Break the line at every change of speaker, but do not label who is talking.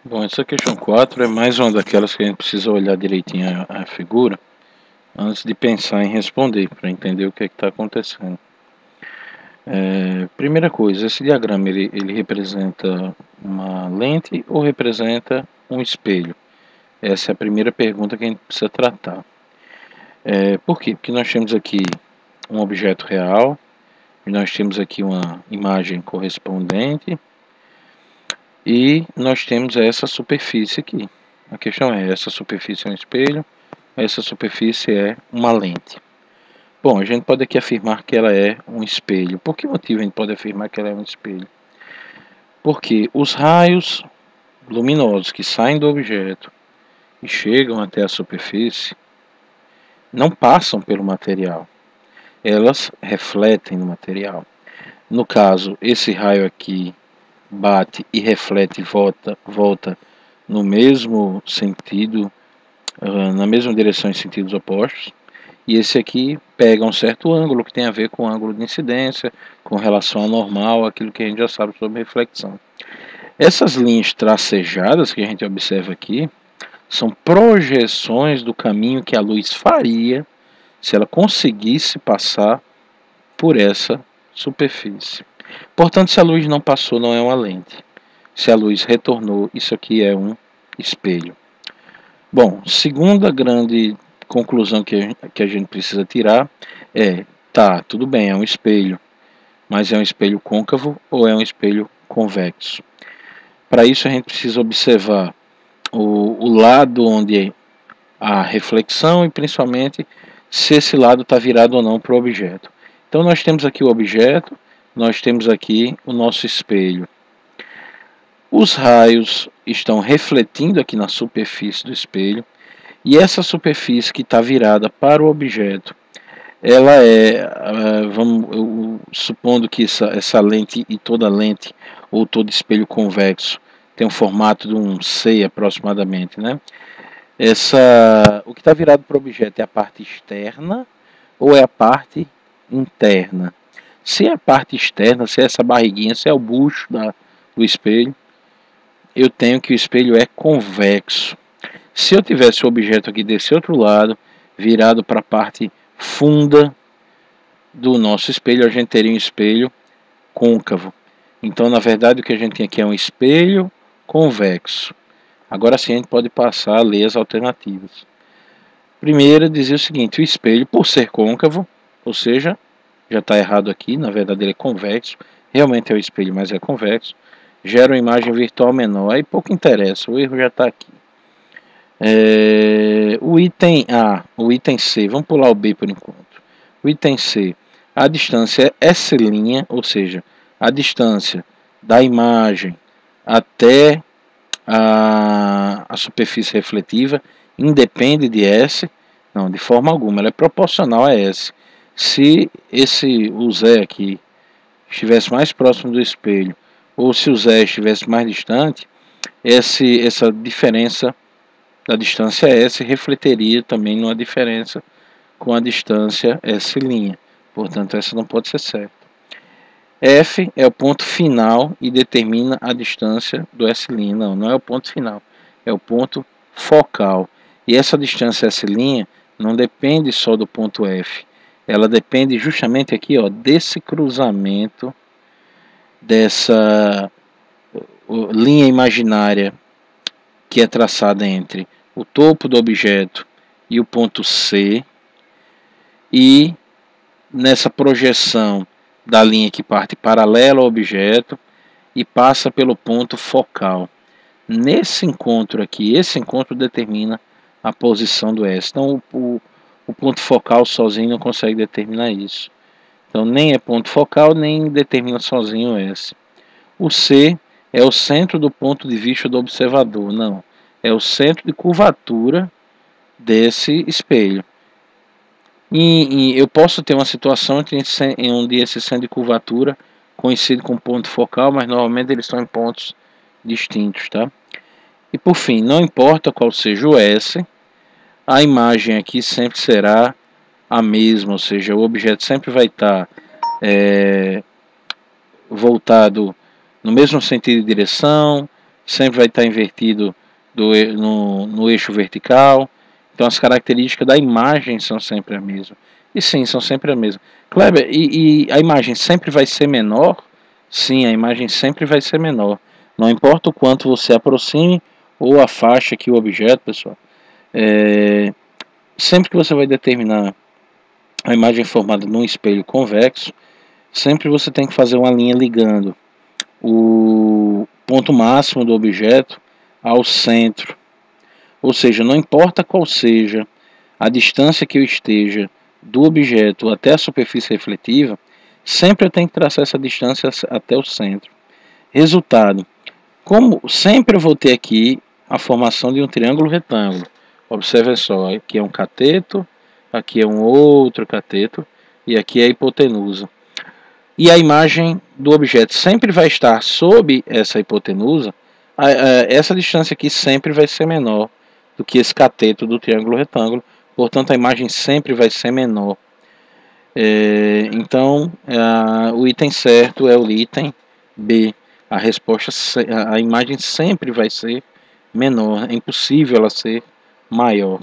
Bom, essa questão 4 é mais uma daquelas que a gente precisa olhar direitinho a figura antes de pensar em responder, para entender o que é que está acontecendo. Primeira coisa, esse diagrama ele representa uma lente ou representa um espelho? Essa é a primeira pergunta que a gente precisa tratar. Por quê? Porque nós temos aqui um objeto real, e nós temos aqui uma imagem correspondente, e nós temos essa superfície aqui. A questão é, essa superfície é um espelho, essa superfície é uma lente. Bom, a gente pode aqui afirmar que ela é um espelho. Por que motivo a gente pode afirmar que ela é um espelho? Porque os raios luminosos que saem do objeto e chegam até a superfície não passam pelo material. Elas refletem no material. No caso, esse raio aqui bate e reflete e volta no mesmo sentido, na mesma direção em sentidos opostos. E esse aqui pega um certo ângulo que tem a ver com o ângulo de incidência, com relação ao normal, aquilo que a gente já sabe sobre reflexão. Essas linhas tracejadas que a gente observa aqui são projeções do caminho que a luz faria se ela conseguisse passar por essa superfície. Portanto, se a luz não passou, não é uma lente. Se a luz retornou, isso aqui é um espelho. Bom, segunda grande conclusão que a gente precisa tirar é, tudo bem, é um espelho, mas é um espelho côncavo ou é um espelho convexo? Para isso a gente precisa observar o lado onde a reflexão e principalmente se esse lado está virado ou não para o objeto. Então nós temos aqui o objeto, nós temos aqui o nosso espelho. Os raios estão refletindo aqui na superfície do espelho e essa superfície que está virada para o objeto, ela supondo que essa lente e toda lente ou todo espelho convexo tem um formato de um C aproximadamente, né? O que está virado para o objeto é a parte externa ou é a parte interna? Se é a parte externa, se é essa barriguinha, se é o bucho do espelho, eu tenho que o espelho é convexo. Se eu tivesse o objeto aqui desse outro lado, virado para a parte funda do nosso espelho, a gente teria um espelho côncavo. Então, na verdade, o que a gente tem aqui é um espelho convexo. Agora sim a gente pode passar a ler as alternativas. Primeira dizia o seguinte: o espelho, por ser côncavo, ou seja, já está errado aqui, na verdade ele é convexo, realmente é o espelho, mas é convexo, gera uma imagem virtual menor, aí pouco interessa, o erro já está aqui. O item A, o item C, vamos pular o B por enquanto. O item C, a distância é S', ou seja, a distância da imagem até a superfície refletiva independe de S? Não, de forma alguma, ela é proporcional a S. Se o Zé aqui estivesse mais próximo do espelho, ou se o Zé estivesse mais distante, essa diferença da distância S refletiria também numa diferença com a distância S'. Portanto, essa não pode ser certa. F é o ponto final e determina a distância do S'. Não é o ponto final, é o ponto focal. E essa distância S' não depende só do ponto F. Ela depende justamente aqui, desse cruzamento, dessa linha imaginária que é traçada entre o topo do objeto e o ponto C, e nessa projeção da linha que parte paralela ao objeto e passa pelo ponto focal. Nesse encontro aqui, esse encontro determina a posição do S. Então o ponto focal sozinho não consegue determinar isso. Então nem é ponto focal, nem determina sozinho o S. O C é o centro do ponto de vista do observador. Não, é o centro de curvatura desse espelho. E eu posso ter uma situação onde esse centro de curvatura coincide com o ponto focal, mas normalmente eles estão em pontos distintos, tá? E por fim, não importa qual seja o S, a imagem aqui sempre será a mesma, ou seja, o objeto sempre vai estar voltado no mesmo sentido de direção, sempre vai estar invertido no eixo vertical. Então as características da imagem são sempre a mesma. E sim, são sempre a mesma. Kleber, e a imagem sempre vai ser menor? Sim, a imagem sempre vai ser menor. Não importa o quanto você aproxime ou afaste aqui o objeto, pessoal. Sempre que você vai determinar a imagem formada num espelho convexo, sempre você tem que fazer uma linha ligando o ponto máximo do objeto ao centro. Ou seja, não importa qual seja a distância que eu esteja do objeto até a superfície refletiva, sempre eu tenho que traçar essa distância até o centro. Resultado, como sempre eu vou ter aqui a formação de um triângulo retângulo. Observe só, aqui é um cateto, aqui é um outro cateto e aqui é a hipotenusa. E a imagem do objeto sempre vai estar sob essa hipotenusa, essa distância aqui sempre vai ser menor do que esse cateto do triângulo retângulo, portanto a imagem sempre vai ser menor. Então o item certo é o item B. A resposta, a imagem sempre vai ser menor, é impossível ela ser maior.